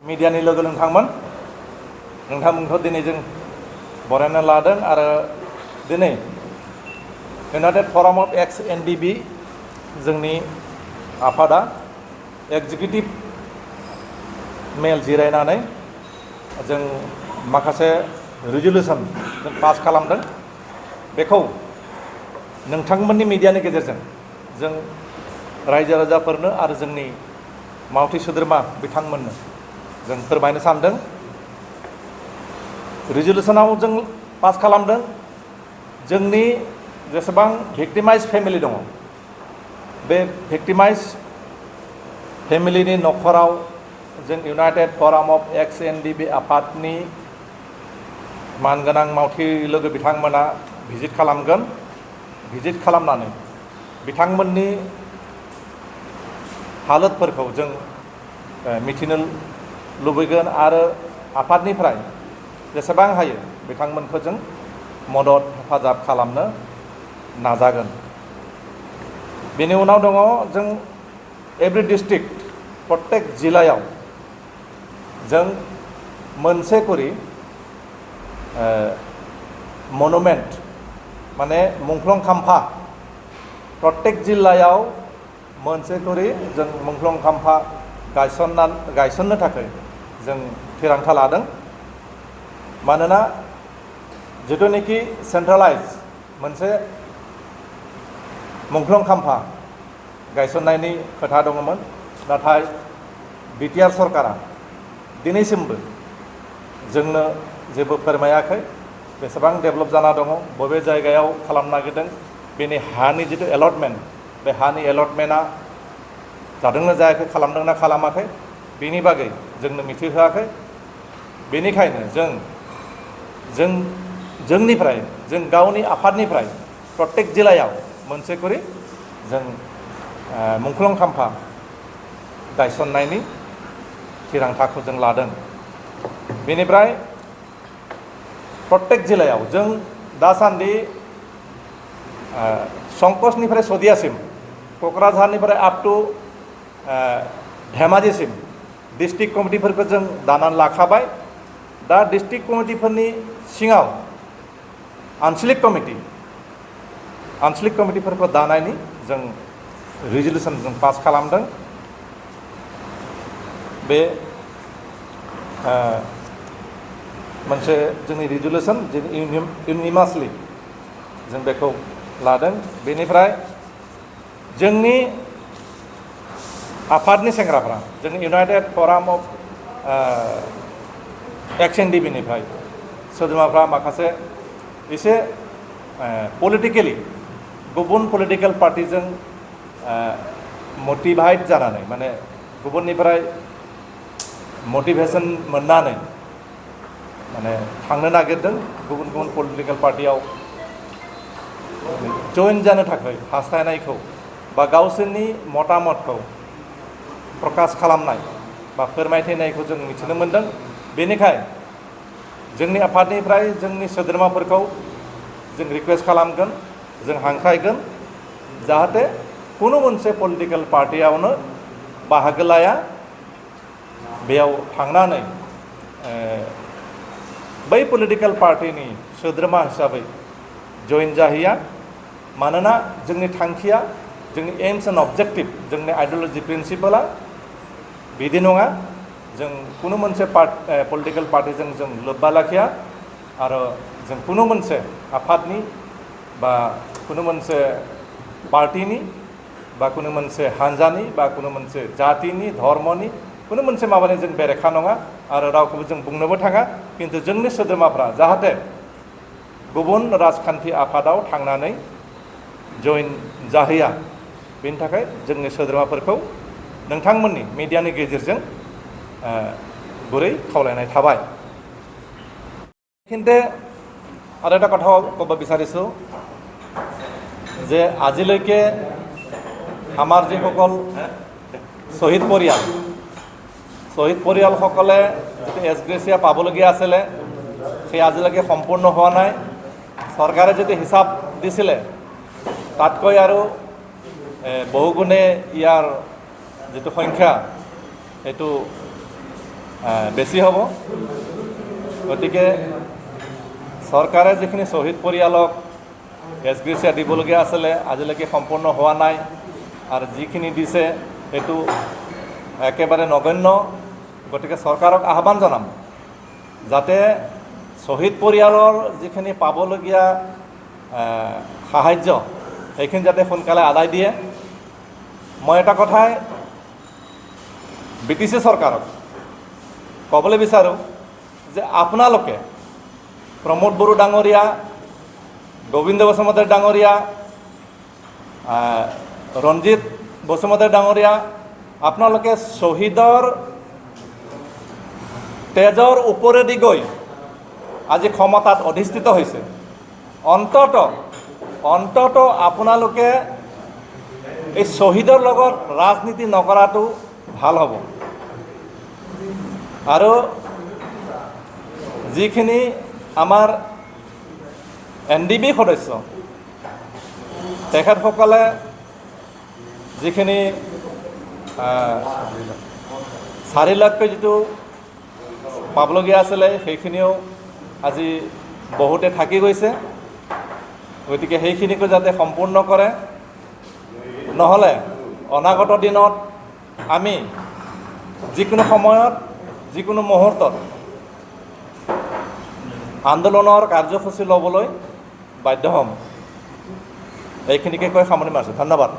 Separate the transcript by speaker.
Speaker 1: मिडियानि लोगो नोंथांमोनखौ दिनै जों बरायना लादों आरो दिनै इउनाइटेड फराम अफ एक्स एनडिबि जोंनि आफादा एक्जिकिउटिभ मेल जिरायनानै जों माखासे रिजलिउसन जों पास खालामदों। बेखौ नोंथांमोननि मिडियानि गेजेरजों जों रायजो राजाफोरनो आरो जोंनि मावथि सोद्रोमा बिथांमोननो जों फोरमायनो सानदों। रिजलिउसनाव जों पास खालामदों जोंनि जेसेबां भिक्टिमाइज फेमिलि दङ बे भिक्टिमाइज फेमिलिनि न'खराव जों इउनाइटेड फराम अफ एक्स एनडिबि आफादनि मानगोनां मावथि लोगो बिथांमोना भिजिट खालामगोन। भिजिट खालामनानै बिथांमोननि हालोदफोरखौ जों मिथिनो लुबैगोन आरो आफादनिफ्राय जेसेबां हायो बिथांमोनखौ जों मदद हेफाजाब खालामनो नाजागोन। बेनि उनाव दङ जों एभ्रि डिस्ट्रिक्ट प्रत्येक जिल्लायाव जों मोनसे करि मनुमेन्ट माने मुंख्लं खाम्फा प्रत्येक जिल्लायाव मोनसे करि जों मुंख्लं खाम्फा गायसननो थाखाय जों थिरांथा लादों। मानोना जिथुनिखि सेन्ट्रेलाइज मोनसे मुंख्लं खाम्फा गायसननायनि खोथा दङमोन, नाथाय बिटिआर सरकारा दिनैसिमबो जोंनो जेबो फोरमायाखै बेसेबां डेभेलप जाना दङ, बबे जायगायाव खालामनो नागिरदों, बेनि हानि जिथु एलटमेन्ट बे हानि एलटमेन्टआ जादोंना जायाखै, खालामदोंना खालामाखै, बेनि बागै जोंनो मिथिहोआखै। बेनिखायनो जोंनिफ्राय जों गावनि आफादनिफ्राय प्रत्येक जिल्लायाव मोनसे करि जों मुंख्लं खाम्फा गायसननायनि थिरांथाखौ जों लादों। बेनिफ्राय प्रत्येक जिल्लायाव जों दासान्दि संकसनिफ्राय सदियासिम क'क्राझारनिफ्राय आप टु धेमाजिसिम डिस्ट्रिक्ट कमिटिफोरखौ जों दानानै लाखाबाय। दा डिस्ट्रिक्ट कमिटिफोरनि सिङाव आन्सलिक कमिटिफोरखौ दानायनि जों रिजलिउसन जों पास खालामदों। बे मोनसे जोंनि रिजलिउसन जों इउनिमासलि जों बेखौ लादों। बेनिफ्राय जोंनि आफादनि सेंग्राफ्रा जोंनि इउनाइटेड फराम अफ एक्स एनडिबिनिफ्राय सोद्रोमाफ्रा माखासे एसे पलिटिकेलि गुबुन पलिटिकेल पार्टिजों मटिभाइट जानानै माने गुबुननिफ्राय मटिभेसन मोननानै माने थांनो नागिरदों, गुबुन गुबुन पलिटिकेल पार्टियाव जइन जानो थाखाय हास्थायनायखौ बा गावसोरनि मतामतखौ प्रकाश खालामनाय बा फोरमायथिनायखौ जों मिथिनो मोन्दों। बेनिखाय जोंनि आफादनिफ्राय जोंनि सोद्रोमाफोरखौ जों रिकुवेस्ट खालामगोन, जों हांख्रायगोन जाहाथे कुनु मोनसे पलिटिकेल पार्टियावनो बाहागो लाया, बेयाव थांनानै बै पलिटिकेल पार्टिनि सोद्रोमा हिसाबै जइन जाहैया। मानोना जोंनि थांखिया, जोंनि एम्स एन्ड अबजेक्टिभ, जोंनि आइडिय'लजि प्रिन्सिपला बिदि नङा। जों कुनु मोनसे पलिटिकेल पार्टिजों जों लोब्बा लाखिया आरो जों कुनु मोनसे आफादनि बा कुनु मोनसे पार्टिनि बा कुनु मोनसे हान्जानि बा कुनु मोनसे जातिनि धर्मनि कुनु मोनसे माबानि जों बेरेखा नङा आरो रावखौबो जों बुंनोबो थाङा। खिन्थु जोंनि सोद्रोमाफ्रा जाहाथे गुबुन राजखान्थि आफादाव थांनानै जइन जाहैया, बेनि थाखाय जोंनि सोद्रोमाफोरखौ नोंथांमोननि मिडियानि गेजेरजों गुरै खावलायनाय थाबाय। কিন্তু আৰু এটা কথা ক'ব বিচাৰিছোঁ যে আজিলৈকে আমাৰ যিসকল শ্বহীদ পৰিয়ালসকলে যিটো এছগ্ৰেচিয়া পাবলগীয়া আছিলে সেই আজিলৈকে সম্পূৰ্ণ হোৱা নাই। চৰকাৰে যিটো হিচাপ দিছিলে তাতকৈ আৰু বহুগুণে ইয়াৰ যিটো সংখ্যা সেইটো বেছি হ'ব। গতিকে চৰকাৰে যিখিনি শ্বহীদ পৰিয়ালক এছগ্ৰেচিয়া দিবলগীয়া আছিলে আজিলৈকে সম্পূৰ্ণ হোৱা নাই, আৰু যিখিনি দিছে সেইটো একেবাৰে নগণ্য। গতিকে চৰকাৰক আহ্বান জনাম যাতে শ্বহীদ পৰিয়ালৰ যিখিনি পাবলগীয়া সাহায্য সেইখিনি যাতে সোনকালে আদায় দিয়ে। মই এটা কথাই BTC চৰকাৰক ক'বলৈ বিচাৰোঁ যে আপোনালোকে প্ৰমোদ বড়ো ডাঙৰীয়া, গোবিন্দ বসুমতাৰী ডাঙৰীয়া, ৰঞ্জিত বসুমতাৰী ডাঙৰীয়া, আপোনালোকে শ্বহীদৰ তেজৰ ওপৰেদি গৈ আজি ক্ষমতাত অধিষ্ঠিত হৈছে। অন্তত আপোনালোকে এই শ্বহীদৰ লগত ৰাজনীতি নকৰাটো ভাল হ'ব। আৰু যিখিনি আমাৰ NDB সদস্য তেখেতসকলে যিখিনি 4 লাখকৈ যিটো পাবলগীয়া আছিলে সেইখিনিও আজি বহুতে থাকি গৈছে। গতিকে সেইখিনিকো যাতে সম্পূৰ্ণ কৰে, নহ'লে অনাগত দিনত আমি যিকোনো সময়ত যিকোনো মুহূৰ্তত আন্দোলনৰ কাৰ্যসূচী ল'বলৈ বাধ্য হ'ম। এইখিনিকে কৈ সামৰণি মাৰিছোঁ। ধন্যবাদ।